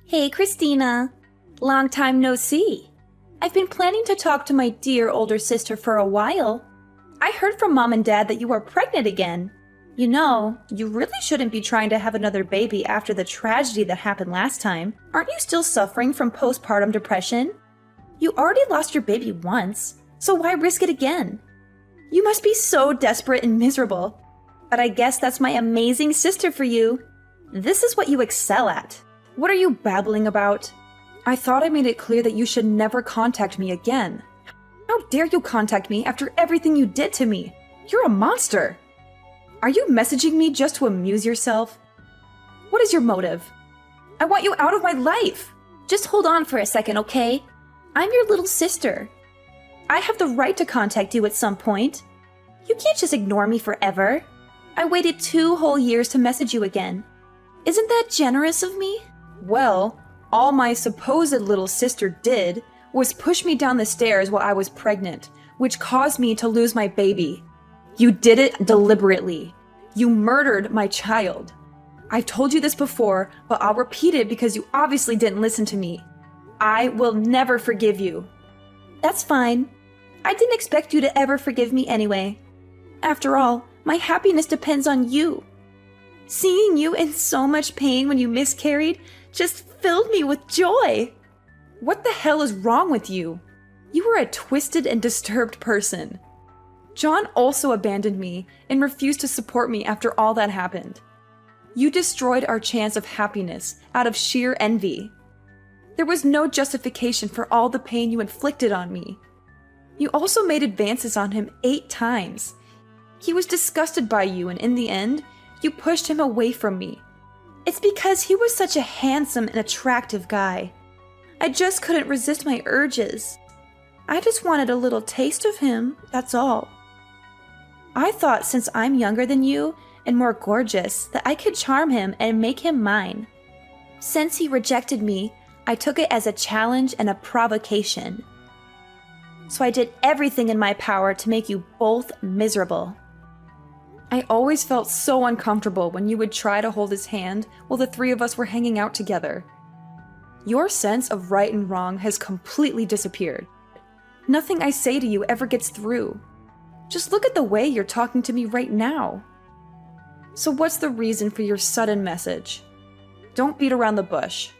Hey, Christina. Long time no see. I've been planning to talk to my dear older sister for a while. I heard from Mom and Dad that you are pregnant again. You know, you really shouldn't be trying to have another baby after the tragedy that happened last time. Aren't you still suffering from postpartum depression? You already lost your baby once, so why risk it again? You must be so desperate and miserable. But I guess that's my amazing sister for you. This is what you excel at. What are you babbling about? I thought I made it clear that you should never contact me again. How dare you contact me after everything you did to me? You're a monster. Are you messaging me just to amuse yourself? What is your motive? I want you out of my life. Just hold on for a second, okay? I'm your little sister. I have the right to contact you at some point. You can't just ignore me forever. I waited 2 whole years to message you again. Isn't that generous of me? Well, all my supposed little sister did was push me down the stairs while I was pregnant, which caused me to lose my baby. You did it deliberately. You murdered my child. I've told you this before, but I'll repeat it because you obviously didn't listen to me. I will never forgive you. That's fine. I didn't expect you to ever forgive me anyway. After all, my happiness depends on you. Seeing you in so much pain when you miscarried just filled me with joy. What the hell is wrong with you? You are a twisted and disturbed person. John also abandoned me and refused to support me after all that happened. You destroyed our chance of happiness out of sheer envy. There was no justification for all the pain you inflicted on me. You also made advances on him 8 times. He was disgusted by you, and in the end, you pushed him away from me. It's because he was such a handsome and attractive guy. I just couldn't resist my urges. I just wanted a little taste of him, that's all. I thought since I'm younger than you and more gorgeous that I could charm him and make him mine. Since he rejected me, I took it as a challenge and a provocation. So I did everything in my power to make you both miserable. I always felt so uncomfortable when you would try to hold his hand while the 3 of us were hanging out together. Your sense of right and wrong has completely disappeared. Nothing I say to you ever gets through. Just look at the way you're talking to me right now. So what's the reason for your sudden message? Don't beat around the bush.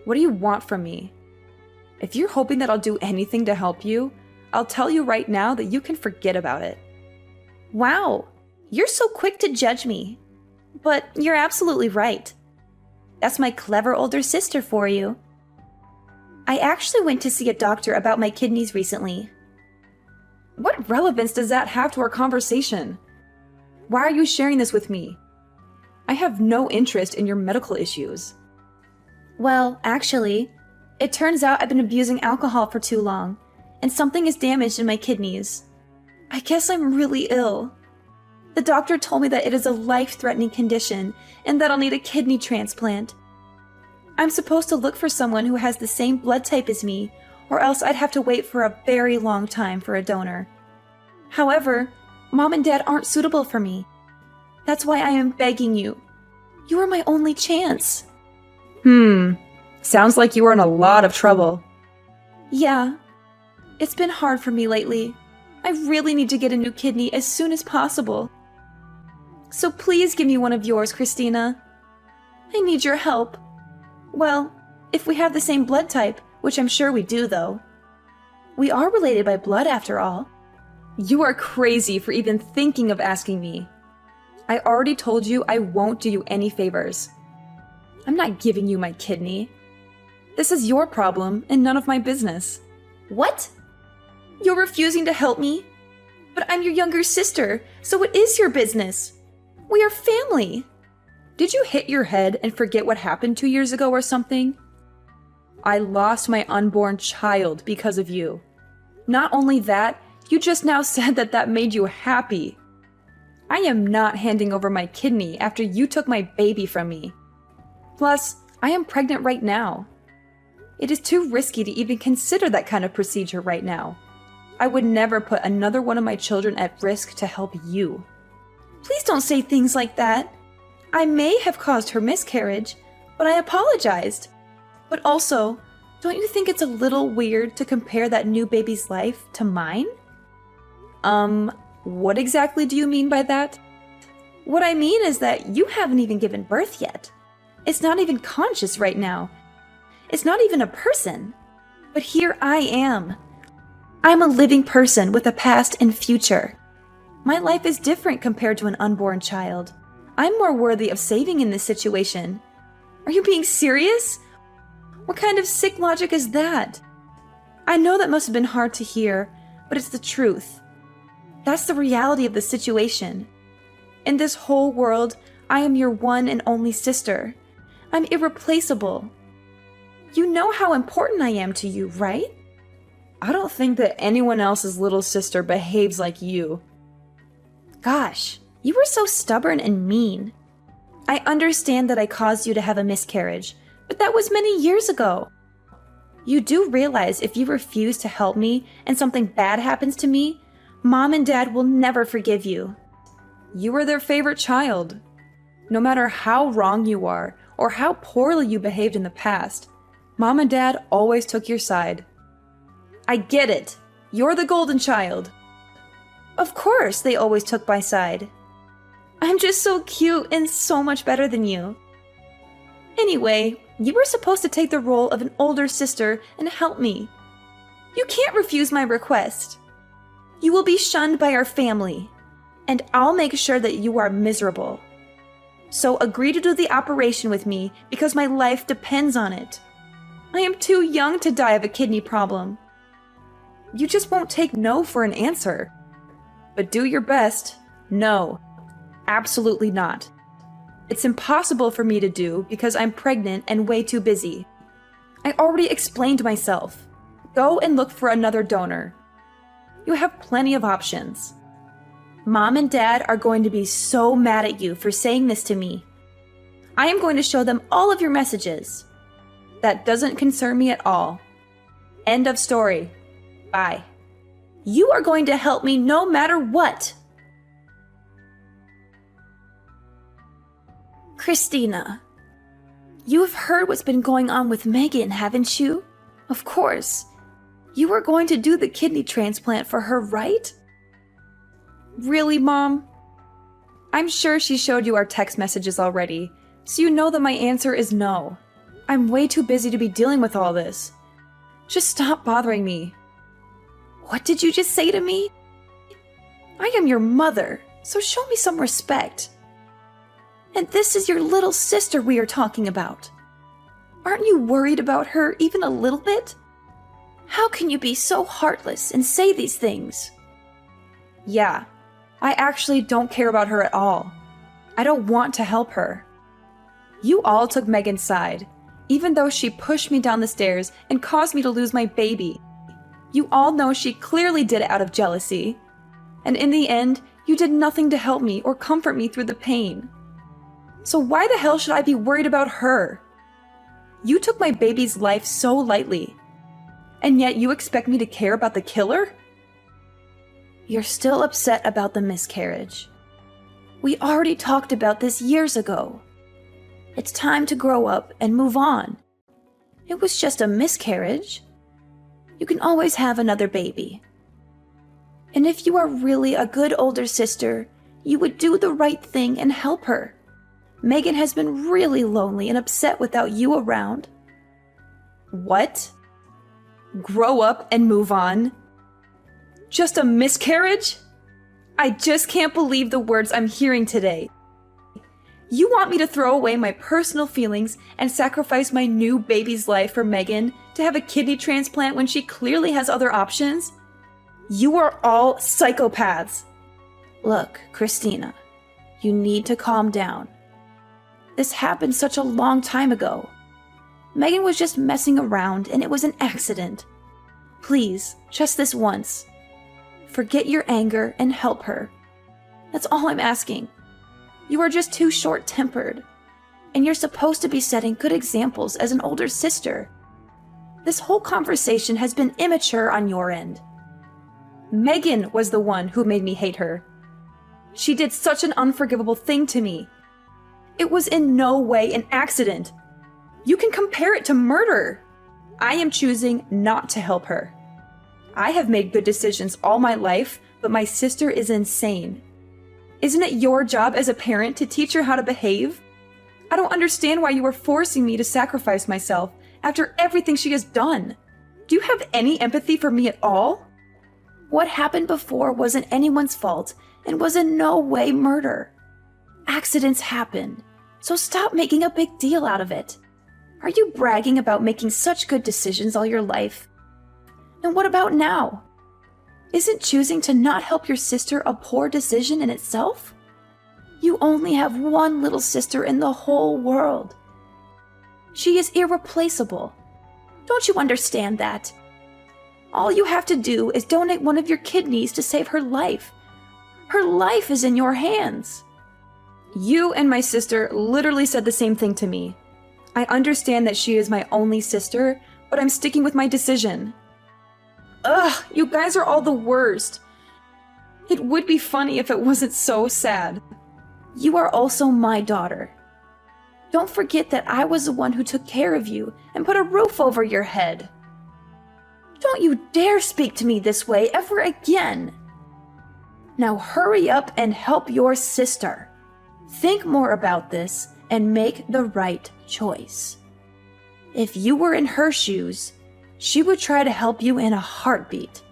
What do you want from me? If you're hoping that I'll do anything to help you, I'll tell you right now that you can forget about it. Wow, you're so quick to judge me. But you're absolutely right. That's my clever older sister for you. I actually went to see a doctor about my kidneys recently. What relevance does that have to our conversation? Why are you sharing this with me? I have no interest in your medical issues. Well, actually, it turns out I've been abusing alcohol for too long, and something is damaged in my kidneys. I guess I'm really ill. The doctor told me that it is a life-threatening condition and that I'll need a kidney transplant. I'm supposed to look for someone who has the same blood type as me, or else I'd have to wait for a very long time for a donor. However, Mom and Dad aren't suitable for me. That's why I am begging you. You are my only chance. Sounds like you are in a lot of trouble. Yeah. It's been hard for me lately. I really need to get a new kidney as soon as possible. So please give me one of yours, Christina. I need your help. Well, if we have the same blood type, which I'm sure we do, though. We are related by blood, after all. You are crazy for even thinking of asking me. I already told you I won't do you any favors. I'm not giving you my kidney. This is your problem and none of my business. What? You're refusing to help me? But I'm your younger sister, so it is your business. We are family. Did you hit your head and forget what happened 2 years ago or something? I lost my unborn child because of you. Not only that, you just now said that that made you happy. I am not handing over my kidney after you took my baby from me. Plus, I am pregnant right now. It is too risky to even consider that kind of procedure right now. I would never put another one of my children at risk to help you. Please don't say things like that. I may have caused her miscarriage, but I apologized. But also, don't you think it's a little weird to compare that new baby's life to mine? What exactly do you mean by that? What I mean is that you haven't even given birth yet. It's not even conscious right now. It's not even a person. But here I am. I'm a living person with a past and future. My life is different compared to an unborn child. I'm more worthy of saving in this situation. Are you being serious? What kind of sick logic is that? I know that must have been hard to hear, but it's the truth. That's the reality of the situation. In this whole world, I am your one and only sister. I'm irreplaceable. You know how important I am to you, right? I don't think that anyone else's little sister behaves like you. Gosh, you were so stubborn and mean. I understand that I caused you to have a miscarriage, but that was many years ago. You do realize if you refuse to help me and something bad happens to me, Mom and Dad will never forgive you. You were their favorite child. No matter how wrong you are or how poorly you behaved in the past, Mom and Dad always took your side. I get it. You're the golden child. Of course they always took my side. I'm just so cute and so much better than you. Anyway, you were supposed to take the role of an older sister and help me. You can't refuse my request. You will be shunned by our family, and I'll make sure that you are miserable. So agree to do the operation with me because my life depends on it. I am too young to die of a kidney problem. You just won't take no for an answer. But do your best. No, absolutely not. It's impossible for me to do because I'm pregnant and way too busy. I already explained myself. Go and look for another donor. You have plenty of options. Mom and Dad are going to be so mad at you for saying this to me. I am going to show them all of your messages. That doesn't concern me at all. End of story. Bye. You are going to help me no matter what. Christina, you have heard what's been going on with Megan, haven't you? Of course. You were going to do the kidney transplant for her, right? Really, Mom? I'm sure she showed you our text messages already, so you know that my answer is no. I'm way too busy to be dealing with all this. Just stop bothering me. What did you just say to me? I am your mother, so show me some respect. And this is your little sister we are talking about. Aren't you worried about her even a little bit? How can you be so heartless and say these things? Yeah, I actually don't care about her at all. I don't want to help her. You all took Megan's side, even though she pushed me down the stairs and caused me to lose my baby. You all know she clearly did it out of jealousy. And in the end, you did nothing to help me or comfort me through the pain. So why the hell should I be worried about her? You took my baby's life so lightly. And yet you expect me to care about the killer? You're still upset about the miscarriage. We already talked about this years ago. It's time to grow up and move on. It was just a miscarriage. You can always have another baby. And if you are really a good older sister, you would do the right thing and help her. Megan has been really lonely and upset without you around. What? Grow up and move on? Just a miscarriage? I just can't believe the words I'm hearing today. You want me to throw away my personal feelings and sacrifice my new baby's life for Megan to have a kidney transplant when she clearly has other options? You are all psychopaths. Look, Christina, you need to calm down. This happened such a long time ago. Megan was just messing around and it was an accident. Please, just this once. Forget your anger and help her. That's all I'm asking. You are just too short-tempered. And you're supposed to be setting good examples as an older sister. This whole conversation has been immature on your end. Megan was the one who made me hate her. She did such an unforgivable thing to me. It was in no way an accident. You can compare it to murder. I am choosing not to help her. I have made good decisions all my life, but my sister is insane. Isn't it your job as a parent to teach her how to behave? I don't understand why you are forcing me to sacrifice myself after everything she has done. Do you have any empathy for me at all? What happened before wasn't anyone's fault and was in no way murder. Accidents happen, so stop making a big deal out of it. Are you bragging about making such good decisions all your life? And what about now? Isn't choosing to not help your sister a poor decision in itself? You only have one little sister in the whole world. She is irreplaceable. Don't you understand that? All you have to do is donate one of your kidneys to save her life. Her life is in your hands. You and my sister literally said the same thing to me. I understand that she is my only sister, but I'm sticking with my decision. Ugh, you guys are all the worst. It would be funny if it wasn't so sad. You are also my daughter. Don't forget that I was the one who took care of you and put a roof over your head. Don't you dare speak to me this way ever again. Now hurry up and help your sister. Think more about this and make the right choice. If you were in her shoes, she would try to help you in a heartbeat.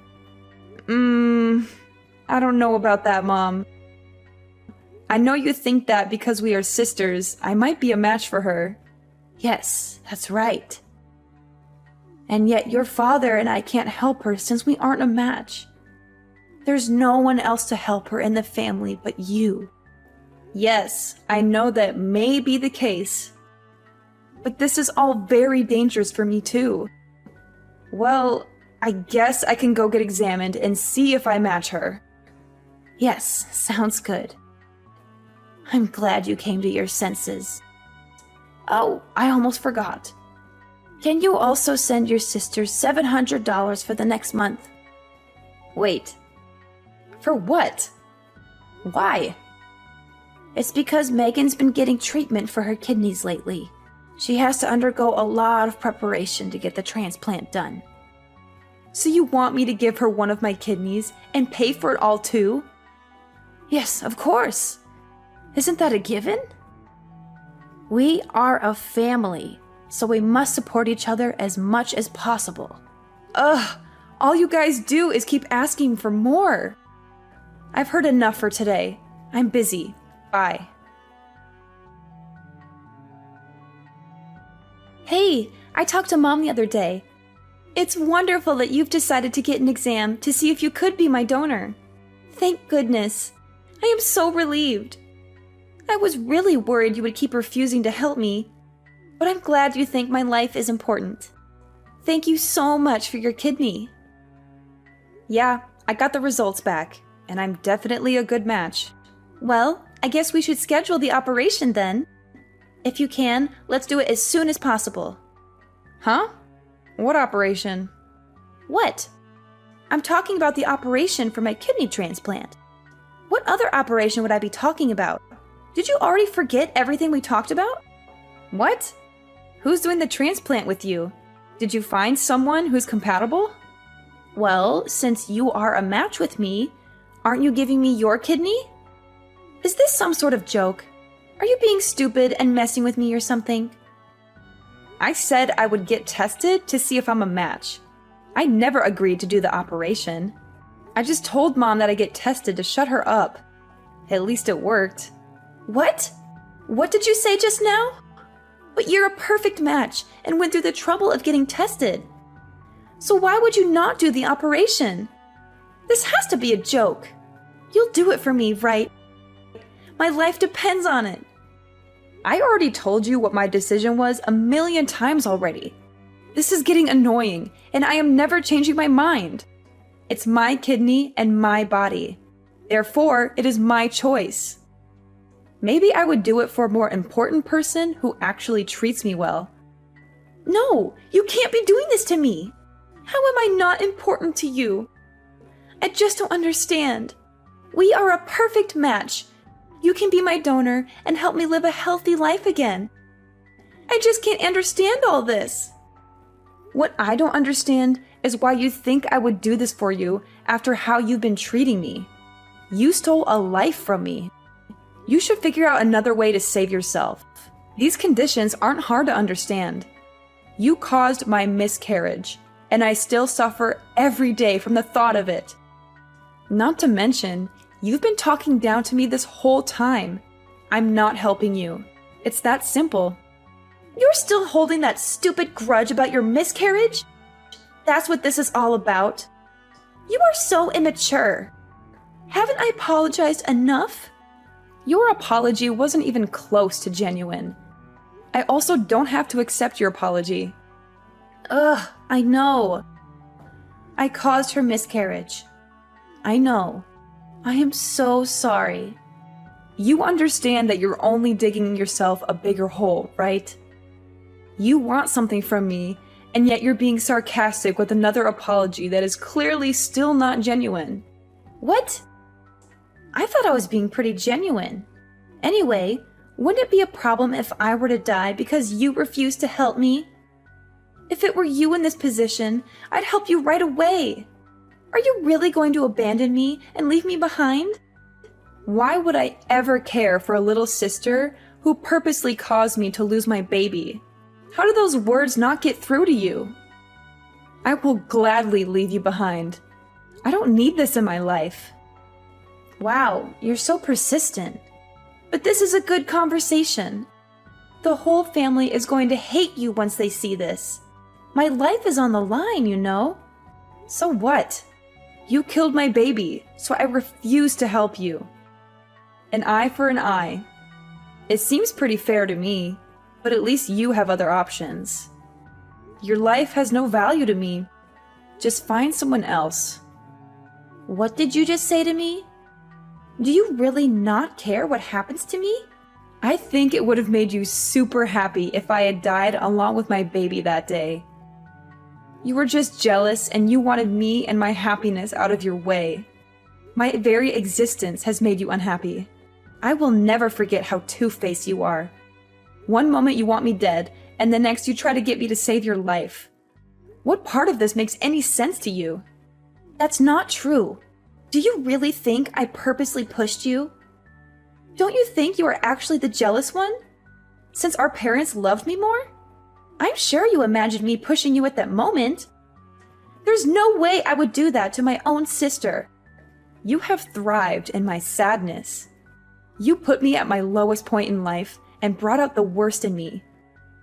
I don't know about that, Mom. I know you think that because we are sisters, I might be a match for her. Yes, that's right. And yet your father and I can't help her since we aren't a match. There's no one else to help her in the family but you. Yes, I know that may be the case. But this is all very dangerous for me too. Well, I guess I can go get examined and see if I match her. Yes, sounds good. I'm glad you came to your senses. Oh, I almost forgot. Can you also send your sister $700 for the next month? Wait. For what? Why? It's because Megan's been getting treatment for her kidneys lately. She has to undergo a lot of preparation to get the transplant done. So you want me to give her one of my kidneys and pay for it all too? Yes, of course. Isn't that a given? We are a family, so we must support each other as much as possible. Ugh, all you guys do is keep asking for more. I've heard enough for today. I'm busy. Bye. Hey, I talked to Mom the other day. It's wonderful that you've decided to get an exam to see if you could be my donor. Thank goodness. I am so relieved. I was really worried you would keep refusing to help me, but I'm glad you think my life is important. Thank you so much for your kidney. Yeah, I got the results back, and I'm definitely a good match. Well, I guess we should schedule the operation then. If you can, let's do it as soon as possible. Huh? What operation? What? I'm talking about the operation for my kidney transplant. What other operation would I be talking about? Did you already forget everything we talked about? What? Who's doing the transplant with you? Did you find someone who's compatible? Well, since you are a match with me, aren't you giving me your kidney? Is this some sort of joke? Are you being stupid and messing with me or something? I said I would get tested to see if I'm a match. I never agreed to do the operation. I just told Mom that I get tested to shut her up. At least it worked. What? What did you say just now? But you're a perfect match and went through the trouble of getting tested. So why would you not do the operation? This has to be a joke. You'll do it for me, right? My life depends on it. I already told you what my decision was 1,000,000 times already. This is getting annoying, and I am never changing my mind. It's my kidney and my body. Therefore, it is my choice. Maybe I would do it for a more important person who actually treats me well. No, you can't be doing this to me. How am I not important to you? I just don't understand. We are a perfect match. You can be my donor and help me live a healthy life again. I just can't understand all this. What I don't understand is why you think I would do this for you after how you've been treating me. You stole a life from me. You should figure out another way to save yourself. These conditions aren't hard to understand. You caused my miscarriage, and I still suffer every day from the thought of it. Not to mention, you've been talking down to me this whole time. I'm not helping you. It's that simple. You're still holding that stupid grudge about your miscarriage? That's what this is all about. You are so immature. Haven't I apologized enough? Your apology wasn't even close to genuine. I also don't have to accept your apology. Ugh, I know. I caused her miscarriage. I know. I am so sorry. You understand that you're only digging yourself a bigger hole, right? You want something from me, and yet you're being sarcastic with another apology that is clearly still not genuine. What? I thought I was being pretty genuine. Anyway, wouldn't it be a problem if I were to die because you refused to help me? If it were you in this position, I'd help you right away. Are you really going to abandon me and leave me behind? Why would I ever care for a little sister who purposely caused me to lose my baby? How do those words not get through to you? I will gladly leave you behind. I don't need this in my life. Wow, you're so persistent. But this is a good conversation. The whole family is going to hate you once they see this. My life is on the line, you know. So what? You killed my baby, so I refuse to help you. An eye for an eye. It seems pretty fair to me, but at least you have other options. Your life has no value to me. Just find someone else. What did you just say to me? Do you really not care what happens to me? I think it would have made you super happy if I had died along with my baby that day. You were just jealous and you wanted me and my happiness out of your way. My very existence has made you unhappy. I will never forget how two-faced you are. One moment you want me dead, and the next you try to get me to save your life. What part of this makes any sense to you? That's not true. Do you really think I purposely pushed you? Don't you think you are actually the jealous one? Since our parents loved me more? I'm sure you imagined me pushing you at that moment. There's no way I would do that to my own sister. You have thrived in my sadness. You put me at my lowest point in life and brought out the worst in me.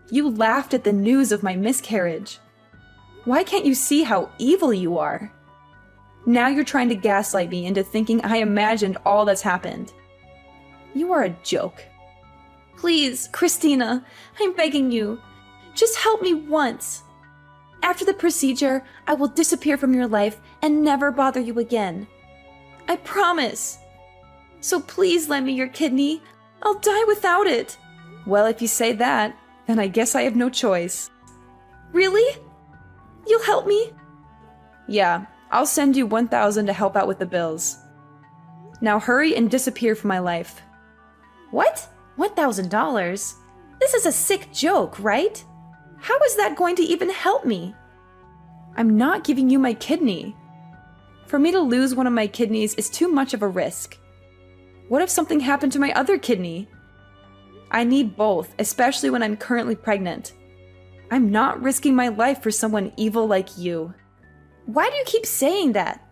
You laughed at the news of my miscarriage. Why can't you see how evil you are? Now you're trying to gaslight me into thinking I imagined all that's happened. You are a joke. Please, Christina, I'm begging you. Just help me once. After the procedure, I will disappear from your life and never bother you again. I promise. So please lend me your kidney. I'll die without it. Well, if you say that, then I guess I have no choice. Really? You'll help me? Yeah, I'll send you $1,000 to help out with the bills. Now hurry and disappear from my life. What? $1,000? This is a sick joke, right? How is that going to even help me? I'm not giving you my kidney. For me to lose one of my kidneys is too much of a risk. What if something happened to my other kidney? I need both, especially when I'm currently pregnant. I'm not risking my life for someone evil like you. Why do you keep saying that?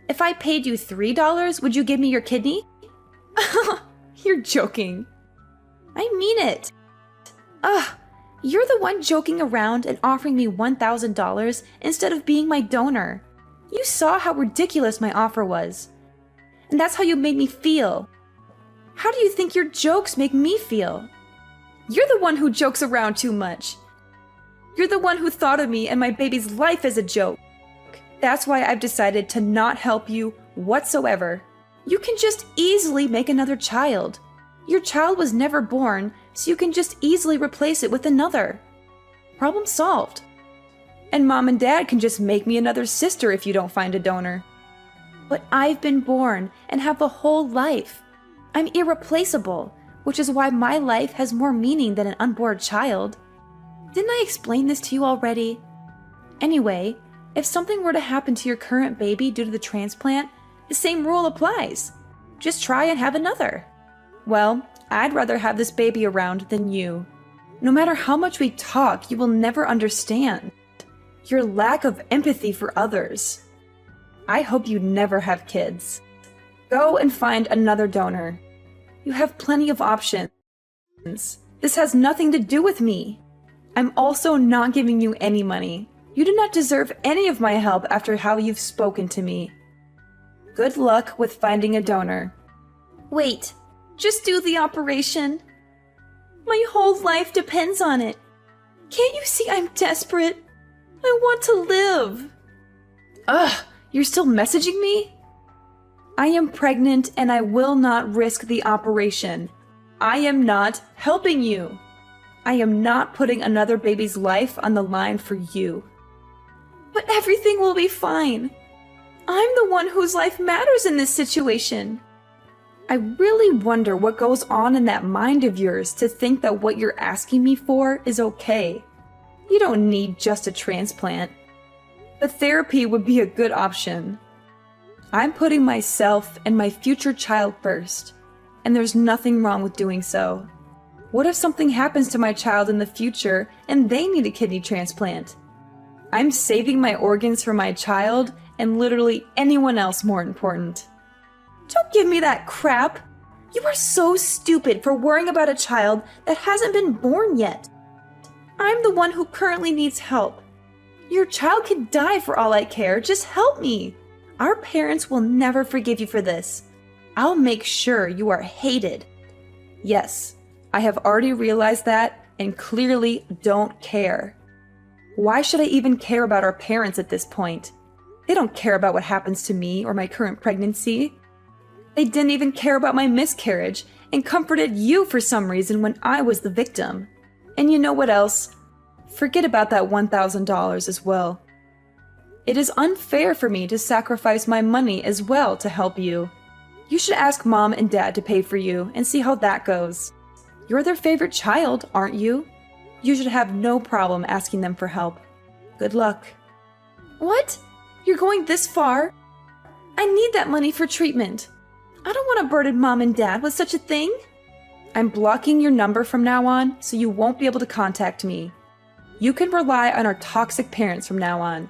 If I paid you $3, would you give me your kidney? You're joking. I mean it. Ugh, you're the one joking around and offering me $1,000 instead of being my donor. You saw how ridiculous my offer was. And that's how you made me feel. How do you think your jokes make me feel? You're the one who jokes around too much. You're the one who thought of me and my baby's life as a joke. That's why I've decided to not help you whatsoever. You can just easily make another child. Your child was never born, so you can just easily replace it with another. Problem solved. And Mom and Dad can just make me another sister if you don't find a donor. But I've been born and have a whole life. I'm irreplaceable. which is why my life has more meaning than an unborn child. Didn't I explain this to you already? Anyway, if something were to happen to your current baby due to the transplant, the same rule applies. Just try and have another. Well, I'd rather have this baby around than you. No matter how much we talk, you will never understand. Your lack of empathy for others. I hope you never have kids. Go and find another donor. You have plenty of options. This has nothing to do with me. I'm also not giving you any money. You do not deserve any of my help after how you've spoken to me. Good luck with finding a donor. Wait, just do the operation. My whole life depends on it. Can't you see I'm desperate? I want to live. Ugh, you're still messaging me? I am pregnant and I will not risk the operation. I am not helping you. I am not putting another baby's life on the line for you. But everything will be fine. I'm the one whose life matters in this situation. I really wonder what goes on in that mind of yours to think that what you're asking me for is okay. You don't need just a transplant. But therapy would be a good option. I'm putting myself and my future child first, and there's nothing wrong with doing so. What if something happens to my child in the future and they need a kidney transplant? I'm saving my organs for my child and literally anyone else more important. Don't give me that crap! You are so stupid for worrying about a child that hasn't been born yet. I'm the one who currently needs help. Your child could die for all I care. Just help me. Our parents will never forgive you for this. I'll make sure you are hated. Yes, I have already realized that and clearly don't care. Why should I even care about our parents at this point? They don't care about what happens to me or my current pregnancy. They didn't even care about my miscarriage and comforted you for some reason when I was the victim. And you know what else? Forget about that $1,000 as well. It is unfair for me to sacrifice my money as well to help you. You should ask Mom and Dad to pay for you and see how that goes. You're their favorite child, aren't you? You should have no problem asking them for help. Good luck. What? You're going this far? I need that money for treatment. I don't want to burden Mom and Dad with such a thing. I'm blocking your number from now on, so you won't be able to contact me. You can rely on our toxic parents from now on.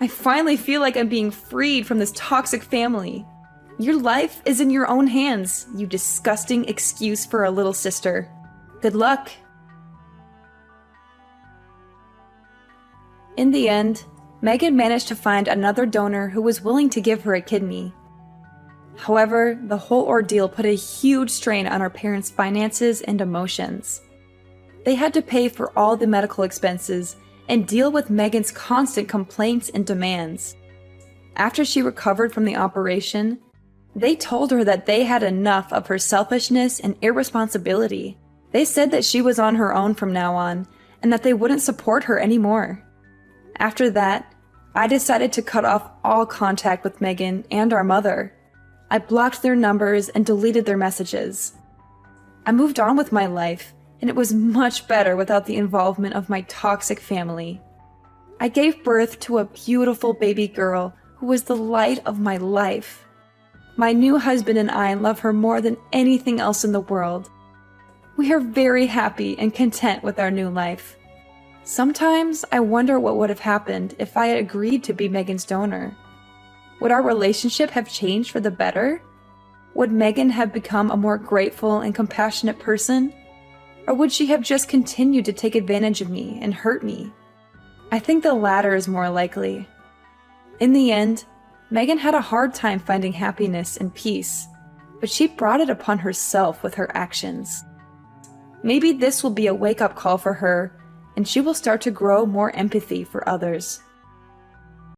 I finally feel like I'm being freed from this toxic family. Your life is in your own hands, you disgusting excuse for a little sister. Good luck. In the end, Megan managed to find another donor who was willing to give her a kidney. However, the whole ordeal put a huge strain on her parents' finances and emotions. They had to pay for all the medical expenses and deal with Megan's constant complaints and demands. After she recovered from the operation, they told her that they had enough of her selfishness and irresponsibility. They said that she was on her own from now on, and that they wouldn't support her anymore. After that, I decided to cut off all contact with Megan and our mother. I blocked their numbers and deleted their messages. I moved on with my life, and it was much better without the involvement of my toxic family. I gave birth to a beautiful baby girl who was the light of my life. My new husband and I love her more than anything else in the world. We are very happy and content with our new life. Sometimes I wonder what would have happened if I had agreed to be Megan's donor. Would our relationship have changed for the better? Would Megan have become a more grateful and compassionate person? Or would she have just continued to take advantage of me and hurt me? I think the latter is more likely. In the end, Megan had a hard time finding happiness and peace, but she brought it upon herself with her actions. Maybe this will be a wake-up call for her, and she will start to grow more empathy for others.